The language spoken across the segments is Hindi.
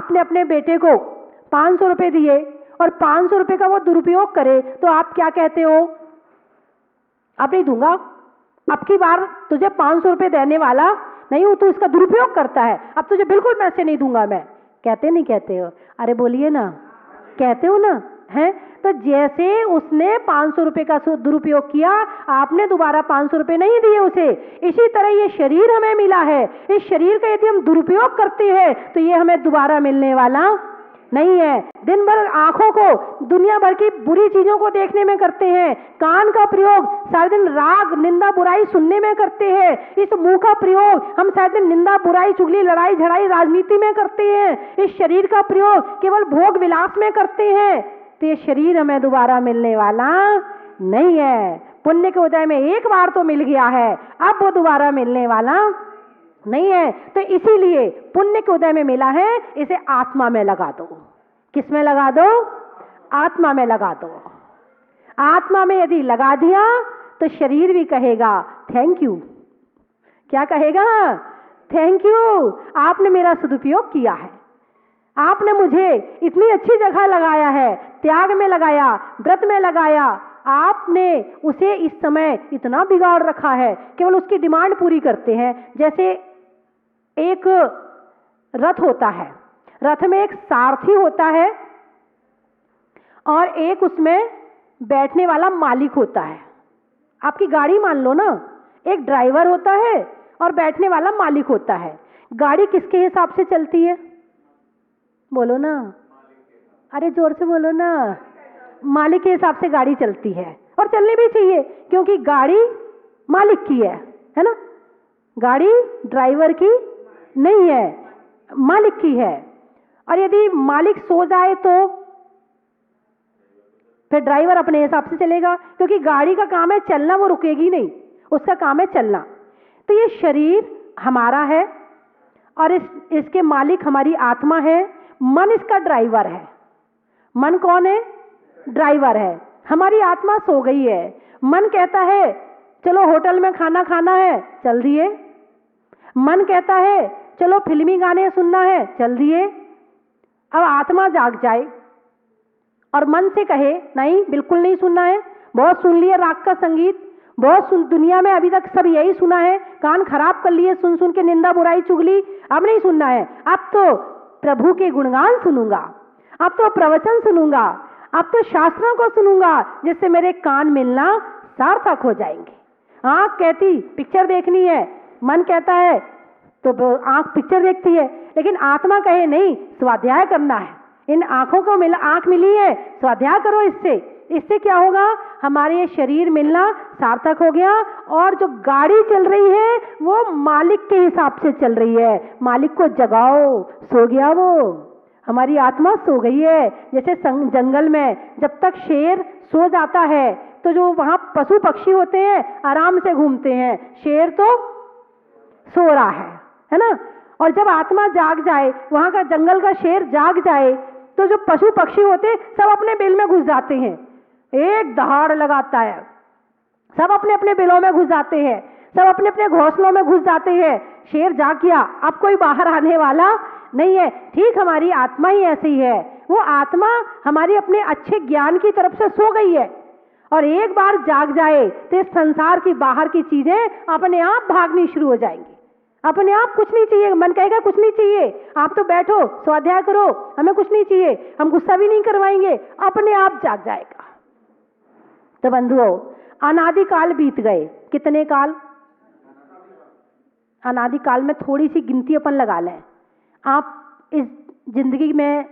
आपने अपने बेटे को 500 रुपये दिए और 500 रुपये का वो दुरुपयोग करे तो आप क्या कहते हो? अब नहीं दूंगा, अब की बार तुझे 500 रुपये देने वाला नहीं हूं, तू इसका दुरुपयोग करता है, अब तुझे बिल्कुल पैसे नहीं दूंगा मैं। कहते नहीं कहते हो? अरे बोलिए ना, कहते हो ना? है तो जैसे उसने 500 रुपये का दुरुपयोग किया, आपने दोबारा 500 रुपये नहीं दिए उसे। इसी तरह ये शरीर हमें मिला है, इस शरीर का यदि हम दुरुपयोग करते हैं तो ये हमें दोबारा मिलने वाला नहीं है। दिन भर आंखों को दुनिया भर की बुरी चीजों को देखने में करते हैं, कान का प्रयोग सारे दिन राग निंदा बुराई सुनने में करते हैं, इस मुंह का प्रयोग हम सारे दिन निंदा बुराई चुगली लड़ाई झड़ाई राजनीति में करते हैं, इस शरीर का प्रयोग केवल भोग विलास में करते हैं, तो ये शरीर हमें दोबारा मिलने वाला नहीं है। पुण्य के उदय में एक बार तो मिल गया है, अब वो दोबारा मिलने वाला नहीं है। तो इसीलिए पुण्य के उदय में मिला है, इसे आत्मा में लगा दो। किस में लगा दो? आत्मा में लगा दो। आत्मा में यदि लगा दिया तो शरीर भी कहेगा थैंक यू। क्या कहेगा? थैंक यू, आपने मेरा सदुपयोग किया है, आपने मुझे इतनी अच्छी जगह लगाया है, त्याग में लगाया, व्रत में लगाया, आपने उसे इस समय इतना बिगाड़ रखा है, केवल उसकी डिमांड पूरी करते हैं। जैसे एक रथ होता है, रथ में एक सारथी होता है और एक उसमें बैठने वाला मालिक होता है। आपकी गाड़ी मान लो ना, एक ड्राइवर होता है और बैठने वाला मालिक होता है। गाड़ी किसके हिसाब से चलती है? बोलो ना, अरे जोर से बोलो ना। मालिक के हिसाब से गाड़ी चलती है और चलनी भी चाहिए, क्योंकि गाड़ी मालिक की है ना? गाड़ी ड्राइवर की नहीं है, मालिक की है। और यदि मालिक सो जाए तो फिर ड्राइवर अपने हिसाब से चलेगा, क्योंकि गाड़ी का काम है चलना, वो रुकेगी नहीं, उसका काम है चलना। तो ये शरीर हमारा है और इसके मालिक हमारी आत्मा है, मन इसका ड्राइवर है। मन कौन है? ड्राइवर है। हमारी आत्मा सो गई है, मन कहता है चलो होटल में खाना खाना है, चल दिए। मन कहता है चलो फिल्मी गाने सुनना है, चल दिए। अब आत्मा जाग जाए और मन से कहे नहीं, बिल्कुल नहीं सुनना है, बहुत सुन लिया राग का संगीत, बहुत दुनिया में अभी तक सब यही सुना है, कान खराब कर लिए सुन सुन के निंदा बुराई चुगली, अब नहीं सुनना है, अब तो प्रभु के गुणगान सुनूंगा, अब तो प्रवचन सुनूंगा, अब तो शास्त्रों को सुनूंगा, जिससे मेरे कान मिलना सार्थक हो जाएंगे। आंख कहती पिक्चर देखनी है, मन कहता है तो आंख पिक्चर देखती है, लेकिन आत्मा कहे नहीं, स्वाध्याय करना है, इन आंखों को आंख मिली है, स्वाध्याय करो इससे। इससे क्या होगा? हमारे ये शरीर मिलना सार्थक हो गया और जो गाड़ी चल रही है वो मालिक के हिसाब से चल रही है। मालिक को जगाओ, सो गया वो, हमारी आत्मा सो गई है। जैसे जंगल में जब तक शेर सो जाता है तो जो वहां पशु पक्षी होते हैं आराम से घूमते हैं, शेर तो सो रहा है ना? और जब आत्मा जाग जाए, वहां का जंगल का शेर जाग जाए, तो जो पशु पक्षी होते सब अपने बिल में घुस जाते हैं, एक दहाड़ लगाता है, सब अपने अपने बिलों में घुस जाते हैं, सब अपने अपने घोंसलों में घुस जाते हैं। शेर जाग गया, अब कोई बाहर आने वाला नहीं है। ठीक हमारी आत्मा ही ऐसी है, वो आत्मा हमारी अपने अच्छे ज्ञान की तरफ से सो गई है और एक बार जाग जाए तो इस संसार की बाहर की चीजें अपने आप भागनी शुरू हो जाएंगी। अपने आप कुछ नहीं चाहिए, मन कहेगा कुछ नहीं चाहिए, आप तो बैठो स्वाध्याय करो, हमें कुछ नहीं चाहिए, हम गुस्सा भी नहीं करवाएंगे, अपने आप जाग जाएगा। तो बंधुओं, अनादि काल बीत गए। कितने काल? अनादि काल में थोड़ी सी गिनती अपन लगा लें। आप इस जिंदगी में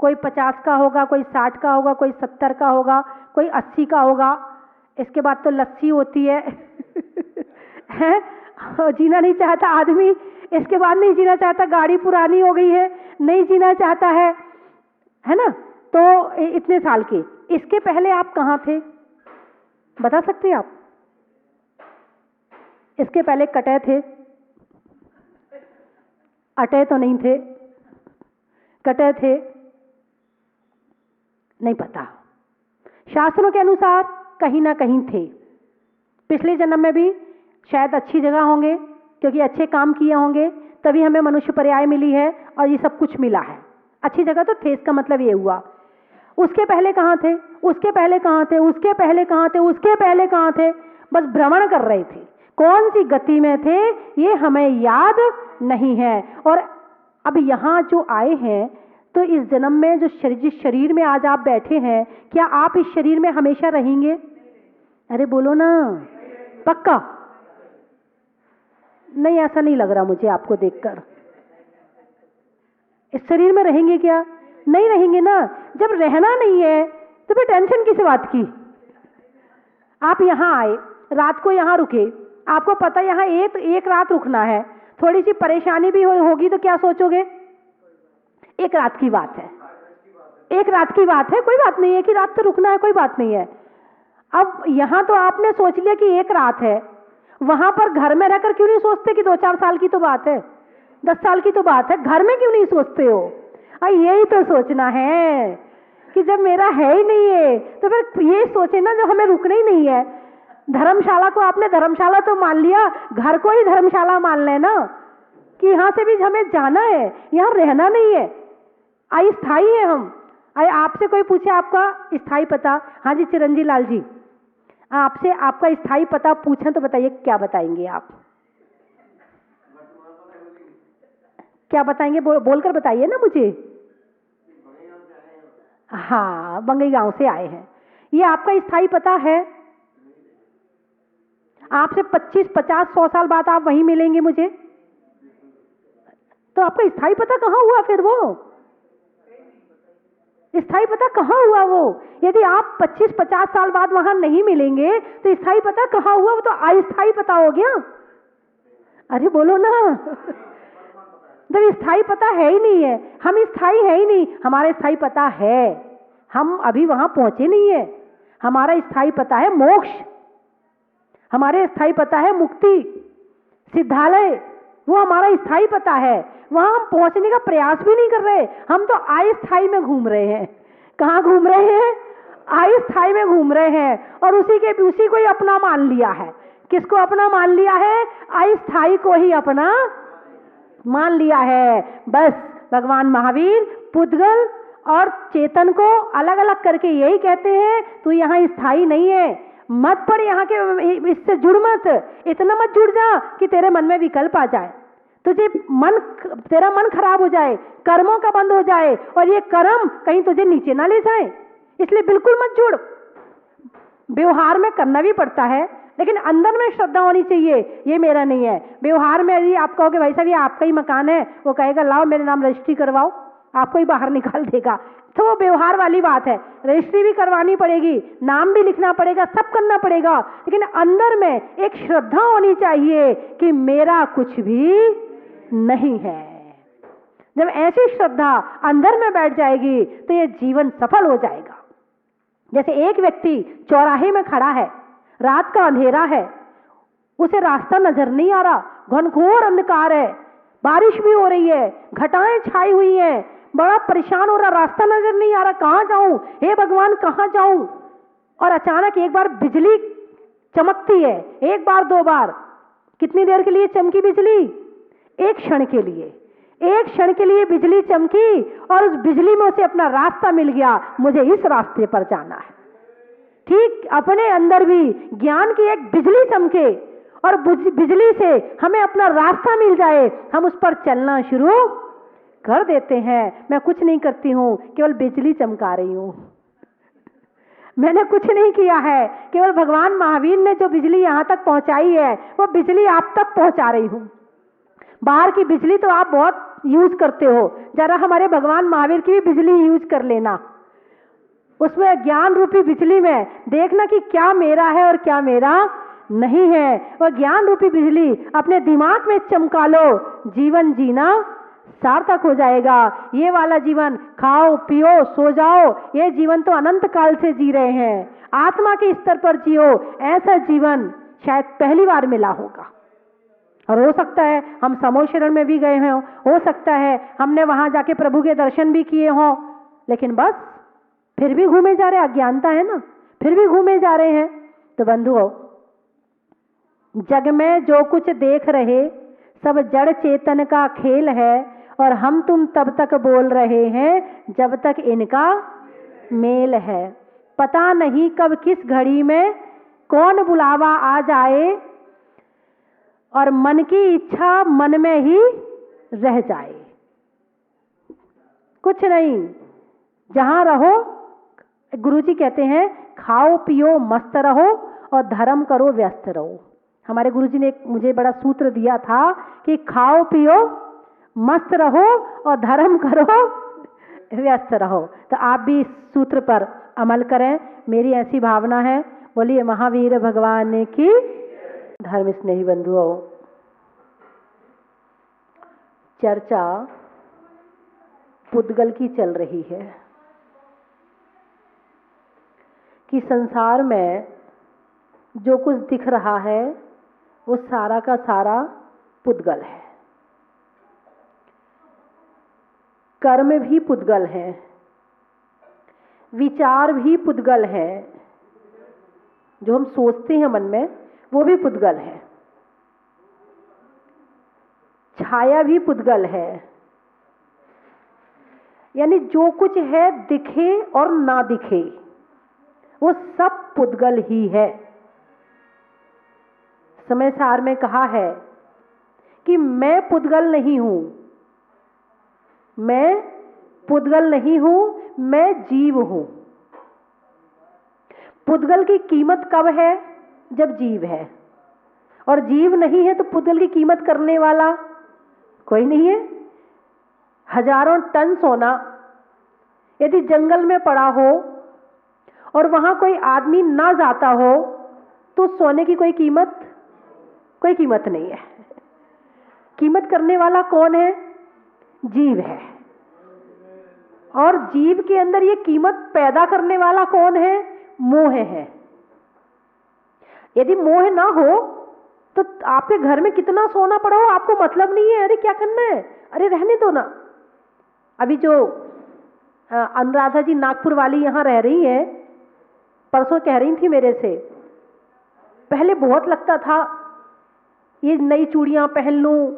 कोई 50 का होगा, कोई 60 का होगा, कोई 70 का होगा, कोई 80 का होगा, इसके बाद तो लस्सी होती है है? जीना नहीं चाहता आदमी, इसके बाद नहीं जीना चाहता, गाड़ी पुरानी हो गई है, नहीं जीना चाहता है ना? तो इतने साल के, इसके पहले आप कहाँ थे बता सकते हैं आप? इसके पहले कटे थे? अटे तो नहीं थे, कटे थे? नहीं पता। शास्त्रों के अनुसार कहीं ना कहीं थे, पिछले जन्म में भी शायद अच्छी जगह होंगे, क्योंकि अच्छे काम किए होंगे, तभी हमें मनुष्य पर्याय मिली है और ये सब कुछ मिला है। अच्छी जगह तो थे, इसका मतलब ये हुआ। उसके पहले कहाँ थे, उसके पहले कहाँ थे, उसके पहले कहाँ थे, उसके पहले कहाँ थे, बस भ्रमण कर रहे थे। कौन सी गति में थे ये हमें याद नहीं है। और अब यहाँ जो आए हैं, तो इस जन्म में जो जिस शरीर में आज आप बैठे हैं, क्या आप इस शरीर में हमेशा रहेंगे? अरे बोलो ना, पक्का? नहीं, ऐसा नहीं लग रहा मुझे आपको देखकर। इस शरीर में रहेंगे क्या? नहीं रहेंगे ना। जब रहना नहीं है तो फिर टेंशन किस बात की? आप यहाँ आए, रात को यहाँ रुके, आपको पता यहाँ एक रात रुकना है, थोड़ी सी परेशानी भी होगी तो क्या सोचोगे? एक रात की बात है, एक रात की बात है, कोई बात नहीं है कि रात तो रुकना है, कोई बात नहीं है। अब यहाँ तो आपने सोच लिया कि एक रात है, वहां पर घर में रहकर क्यों नहीं सोचते कि 2-4 साल की तो बात है, 10 साल की तो बात है, घर में क्यों नहीं सोचते हो? यही तो सोचना है कि जब मेरा है ही नहीं है तो फिर ये सोचे ना, जब हमें रुकना ही नहीं है। धर्मशाला को आपने धर्मशाला तो मान लिया, घर को ही धर्मशाला मान लेना कि यहाँ से भी हमें जाना है, यहाँ रहना नहीं है, अस्थाई है हम। आपसे कोई पूछे आपका स्थाई पता? हाँ जी चिरंजी लाल जी, आपसे आपका स्थाई पता पूछें तो बताइए, क्या बताएंगे आप? क्या बताएंगे? बोलकर बताइए ना मुझे। हाँ, बंगई गांव से आए हैं, ये आपका स्थाई पता है? आपसे 25, 50, 100 साल बाद आप वहीं मिलेंगे मुझे, तो आपका स्थाई पता कहाँ हुआ फिर? वो स्थाई पता कहाँ हुआ? वो यदि आप 25, 50 साल बाद वहां नहीं मिलेंगे तो स्थाई पता कहाँ हुआ? वो तो अस्थाई पता हो गया। अरे बोलो ना जब स्थाई पता है ही नहीं है, हम स्थाई है ही नहीं, हमारा स्थाई पता है, हम अभी वहां पहुंचे नहीं है। हमारा स्थाई पता है मोक्ष, हमारे स्थाई पता है मुक्ति, सिद्धालय, वो हमारा स्थाई पता है। वहां हम पहुंचने का प्रयास भी नहीं कर रहे, हम तो अस्थाई में घूम रहे हैं। कहाँ घूम रहे हैं? अस्थाई में घूम रहे हैं, और उसी को ही अपना मान लिया है। किसको अपना मान लिया है? अस्थाई को ही अपना मान लिया है। बस भगवान महावीर पुद्गल और चेतन को अलग अलग करके यही कहते हैं, तू यहाँ स्थाई नहीं है, मत पड़ यहाँ के, इससे जुड़ मत, इतना मत जुड़ जा कि तेरे मन में विकल्प आ जाए, तेरा मन खराब हो जाए, कर्मों का बंद हो जाए और ये कर्म कहीं तुझे नीचे ना ले जाए। इसलिए बिल्कुल मत जुड़। व्यवहार में करना भी पड़ता है, लेकिन अंदर में श्रद्धा होनी चाहिए, ये मेरा नहीं है। व्यवहार में यदि आप कहोगे भाई साहब ये आपका ही मकान है, वो कहेगा लाओ मेरे नाम रजिस्ट्री करवाओ, आपको ही बाहर निकाल देगा, तो वो व्यवहार वाली बात है। रजिस्ट्री भी करवानी पड़ेगी, नाम भी लिखना पड़ेगा, सब करना पड़ेगा, लेकिन अंदर में एक श्रद्धा होनी चाहिए कि मेरा कुछ भी नहीं है। जब ऐसी श्रद्धा अंदर में बैठ जाएगी तो ये जीवन सफल हो जाएगा। जैसे एक व्यक्ति चौराहे में खड़ा है, रात का अंधेरा है, उसे रास्ता नजर नहीं आ रहा, घनघोर अंधकार है, बारिश भी हो रही है, घटाएं छाई हुई हैं, बड़ा परेशान हो रहा, रास्ता नजर नहीं आ रहा, कहां जाऊं, हे भगवान कहां जाऊं। और अचानक एक बार बिजली चमकती है, एक बार 2 बार, कितनी देर के लिए चमकी बिजली? एक क्षण के लिए, एक क्षण के लिए बिजली चमकी और उस बिजली में उसे अपना रास्ता मिल गया, मुझे इस रास्ते पर जाना है। ठीक अपने अंदर भी ज्ञान की एक बिजली चमके और बिजली से हमें अपना रास्ता मिल जाए, हम उस पर चलना शुरू कर देते हैं। मैं कुछ नहीं करती हूं, केवल बिजली चमका रही हूं, मैंने कुछ नहीं किया है, केवल भगवान महावीर ने जो बिजली यहां तक पहुंचाई है वो बिजली आप तक पहुंचा रही हूं। बाहर की बिजली तो आप बहुत यूज करते हो, जरा हमारे भगवान महावीर की भी बिजली यूज कर लेना, उसमें ज्ञान रूपी बिजली में देखना कि क्या मेरा है और क्या मेरा नहीं है। वह ज्ञान रूपी बिजली अपने दिमाग में चमका लो, जीवन जीना सार्थक हो जाएगा। ये वाला जीवन खाओ पियो सो जाओ, ये जीवन तो अनंत काल से जी रहे हैं, आत्मा के स्तर पर जियो, ऐसा जीवन शायद पहली बार मिला होगा। और हो सकता है हम समूह शरण में भी गए हों, हो सकता है हमने वहां जाके प्रभु के दर्शन भी किए हों, लेकिन बस फिर भी घूमे जा रहे, अज्ञानता है ना, फिर भी घूमे जा रहे हैं। तो बंधुओं, जग में जो कुछ देख रहे सब जड़ चेतन का खेल है, और हम तुम तब तक बोल रहे हैं जब तक इनका मेल है। पता नहीं कब किस घड़ी में कौन बुलावा आ जाए और मन की इच्छा मन में ही रह जाए। कुछ नहीं, जहां रहो, गुरुजी कहते हैं खाओ पियो मस्त रहो और धर्म करो व्यस्त रहो। हमारे गुरुजी ने मुझे बड़ा सूत्र दिया था कि खाओ पियो मस्त रहो और धर्म करो व्यस्त रहो। तो आप भी इस सूत्र पर अमल करें, मेरी ऐसी भावना है। बोलिए महावीर भगवान की। धर्म स्नेही बंधुओं, चर्चा पुद्गल की चल रही है कि संसार में जो कुछ दिख रहा है वो सारा का सारा पुद्गल है। कर्म भी पुद्गल है, विचार भी पुद्गल है, जो हम सोचते हैं मन में वो भी पुद्गल है, छाया भी पुद्गल है। यानी जो कुछ है दिखे और ना दिखे वो सब पुद्गल ही है। समय सार में कहा है कि मैं पुद्गल नहीं हूं, मैं पुद्गल नहीं हूं, मैं जीव हूं। पुद्गल की कीमत कब है? जब जीव है, और जीव नहीं है तो पुद्गल की कीमत करने वाला कोई नहीं है। हजारों टन सोना यदि जंगल में पड़ा हो और वहां कोई आदमी ना जाता हो तो सोने की कोई कीमत नहीं है। कीमत करने वाला कौन है? जीव है। और जीव के अंदर ये कीमत पैदा करने वाला कौन है? मोह है। यदि मोह ना हो तो आपके घर में कितना सोना पड़ा हो आपको मतलब नहीं है। अरे क्या करना है, अरे रहने दो ना। अभी जो अनुराधा जी नागपुर वाली यहां रह रही है, परसों कह रही थी मेरे से, पहले बहुत लगता था ये नई चूड़ियां पहन लूं,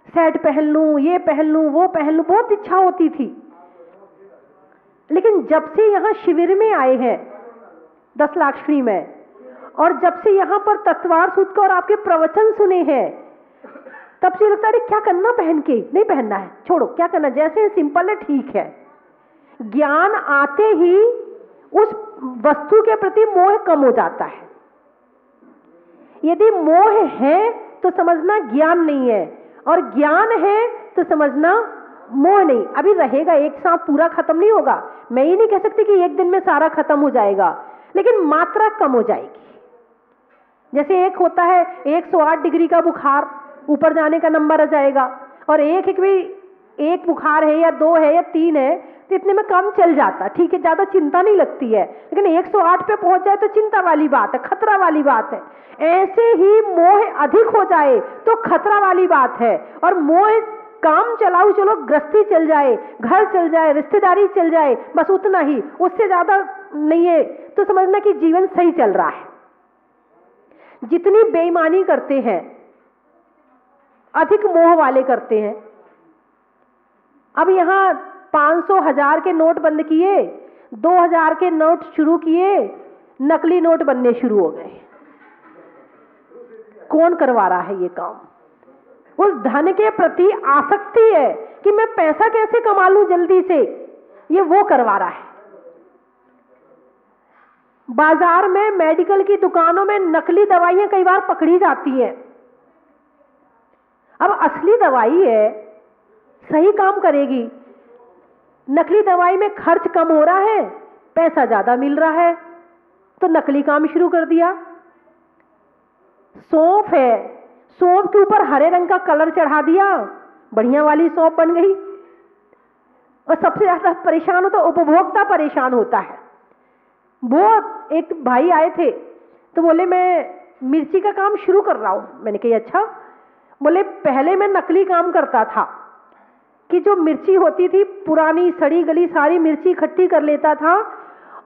सेट पहन लूं, ये पहन लूं, वो पहन लूं, बहुत इच्छा होती थी। लेकिन जब से यहां शिविर में आए हैं 10 लाखश्री में, और जब से यहां पर तत्वार सूत्र का और आपके प्रवचन सुने हैं, तब से लगता है क्या करना, पहन के नहीं पहनना है, छोड़ो, क्या करना, जैसे सिंपल है ठीक है। ज्ञान आते ही उस वस्तु के प्रति मोह कम हो जाता है। यदि मोह है तो समझना ज्ञान नहीं है, और ज्ञान है तो समझना मोह नहीं। अभी रहेगा, एक साथ पूरा खत्म नहीं होगा। मैं ये नहीं कह सकती कि एक दिन में सारा खत्म हो जाएगा, लेकिन मात्रा कम हो जाएगी। जैसे एक होता है 108 डिग्री का बुखार, ऊपर जाने का नंबर आ जाएगा, और एक बुखार है या 2 है या 3 है तो इतने में कम चल जाता, ठीक है, ज्यादा चिंता नहीं लगती है। लेकिन 108 पे पहुंच जाए तो चिंता वाली बात है, खतरा वाली बात है। ऐसे ही मोह अधिक हो जाए तो खतरा वाली बात है। और मोह काम चलाओ, चलो गृहस्थी चल जाए, घर चल जाए, रिश्तेदारी चल जाए, बस उतना ही, उससे ज्यादा नहीं है तो समझना कि जीवन सही चल रहा है। जितनी बेईमानी करते हैं अधिक मोह वाले करते हैं। अब यहां 500 1000 के नोट बंद किए, 2000 के नोट शुरू किए, नकली नोट बनने शुरू हो गए। कौन करवा रहा है ये काम? उस धन के प्रति आसक्ति है कि मैं पैसा कैसे कमा लूं जल्दी से, ये वो करवा रहा है। बाजार में, मेडिकल की दुकानों में नकली दवाइयां कई बार पकड़ी जाती हैं। अब असली दवाई है, सही काम करेगी। नकली दवाई में खर्च कम हो रहा है, पैसा ज्यादा मिल रहा है, तो नकली काम शुरू कर दिया। सौंफ है, सौंफ के ऊपर हरे रंग का कलर चढ़ा दिया, बढ़िया वाली सौंफ बन गई। और सबसे ज्यादा परेशान होता उपभोक्ता परेशान होता है। वो एक भाई आए थे तो बोले मैं मिर्ची का काम शुरू कर रहा हूं। मैंने कहा अच्छा। बोले पहले मैं नकली काम करता था कि जो मिर्ची होती थी पुरानी सड़ी गली सारी मिर्ची इकट्ठी कर लेता था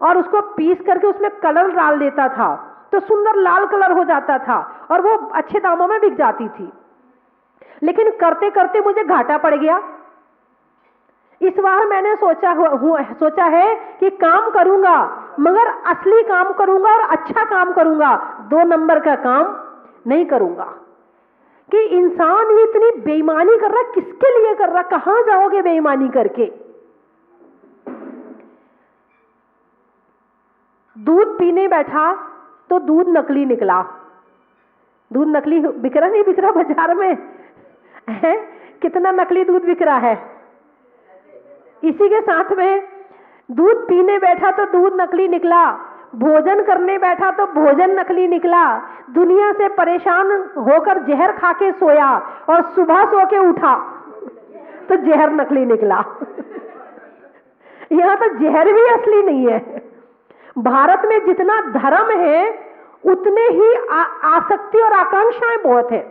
और उसको पीस करके उसमें कलर डाल देता था तो सुंदर लाल कलर हो जाता था और वो अच्छे दामों में बिक जाती थी। लेकिन करते करते मुझे घाटा पड़ गया। इस बार मैंने सोचा है कि काम करूंगा, मगर असली काम करूंगा और अच्छा काम करूंगा, 2 नंबर का काम नहीं करूंगा। कि इंसान ही इतनी बेईमानी कर रहा, किसके लिए कर रहा? कहां जाओगे बेईमानी करके? दूध पीने बैठा तो दूध नकली निकला। दूध नकली बिक रहा नहीं बिक रहा बाजार में है? कितना नकली दूध बिक रहा है। इसी के साथ में दूध पीने बैठा तो दूध नकली निकला, भोजन करने बैठा तो भोजन नकली निकला, दुनिया से परेशान होकर जहर खा के सोया और सुबह सो के उठा तो जहर नकली निकला। यहां तो जहर भी असली नहीं है। भारत में जितना धर्म है उतने ही आसक्ति और आकांक्षाएं बहुत है।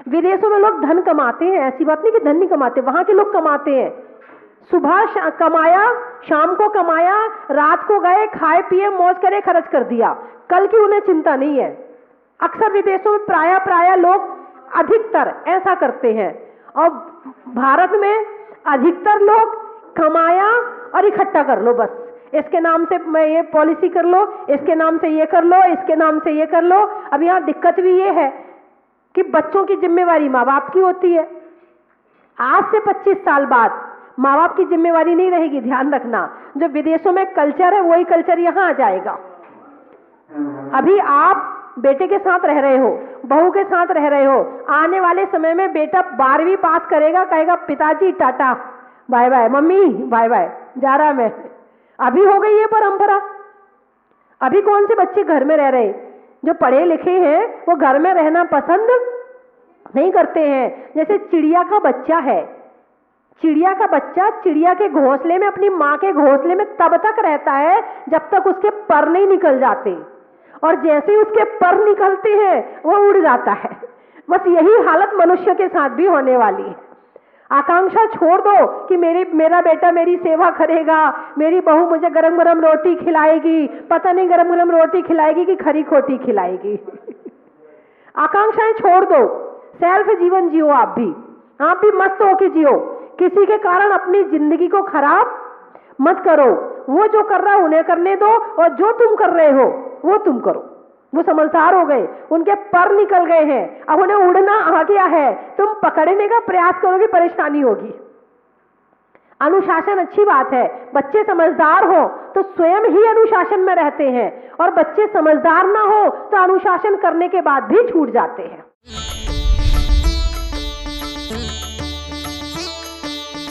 विदेशों में लोग धन कमाते हैं, ऐसी बात नहीं कि धन नहीं कमाते, वहां के लोग कमाते हैं। सुबह कमाया, शाम को कमाया, रात को गए, खाए पिए, मौज करे, खर्च कर दिया, कल की उन्हें चिंता नहीं है। अक्सर विदेशों में प्राय लोग अधिकतर ऐसा करते हैं, और भारत में अधिकतर लोग कमाया और इकट्ठा कर लो, बस इसके नाम से मैं ये पॉलिसी कर लो, इसके नाम से ये कर लो, इसके नाम से ये कर लो। अब यहाँ दिक्कत भी ये है कि बच्चों की जिम्मेवारी माँ बाप की होती है। आज से 25 साल बाद माँ बाप की जिम्मेवारी नहीं रहेगी, ध्यान रखना। जो विदेशों में कल्चर है वही कल्चर यहाँ आ जाएगा। अभी आप बेटे के साथ रह रहे हो, बहू के साथ रह रहे हो, आने वाले समय में बेटा 12वीं पास करेगा, कहेगा पिताजी tata bye bye, mummy bye bye, जा रहा मैं। अभी हो गई ये परंपरा। अभी कौन से बच्चे घर में रह रहे? जो पढ़े लिखे हैं वो घर में रहना पसंद नहीं करते हैं। जैसे चिड़िया का बच्चा है, चिड़िया का बच्चा चिड़िया के घोंसले में, अपनी माँ के घोंसले में तब तक रहता है जब तक उसके पर नहीं निकल जाते, और जैसे ही उसके पर निकलते हैं वो उड़ जाता है। बस यही हालत मनुष्य के साथ भी होने वाली है। आकांक्षा छोड़ दो कि मेरा बेटा मेरी सेवा करेगा, मेरी बहू मुझे गरम गरम रोटी खिलाएगी, पता नहीं गरम गरम रोटी खिलाएगी कि खरी खोटी खिलाएगी। आकांक्षाएं छोड़ दो, सेल्फ जीवन जियो। आप भी मस्त होके जियो। किसी के कारण अपनी जिंदगी को खराब मत करो। वो जो कर रहा है उन्हें करने दो, और जो तुम कर रहे हो वो तुम करो। वो समझदार हो गए, उनके पर निकल गए हैं, अब उन्हें उड़ना आ गया है। तुम पकड़ने का प्रयास करोगे, परेशानी होगी। अनुशासन अच्छी बात है, बच्चे समझदार हो तो स्वयं ही अनुशासन में रहते हैं, और बच्चे समझदार ना हो तो अनुशासन करने के बाद भी छूट जाते हैं।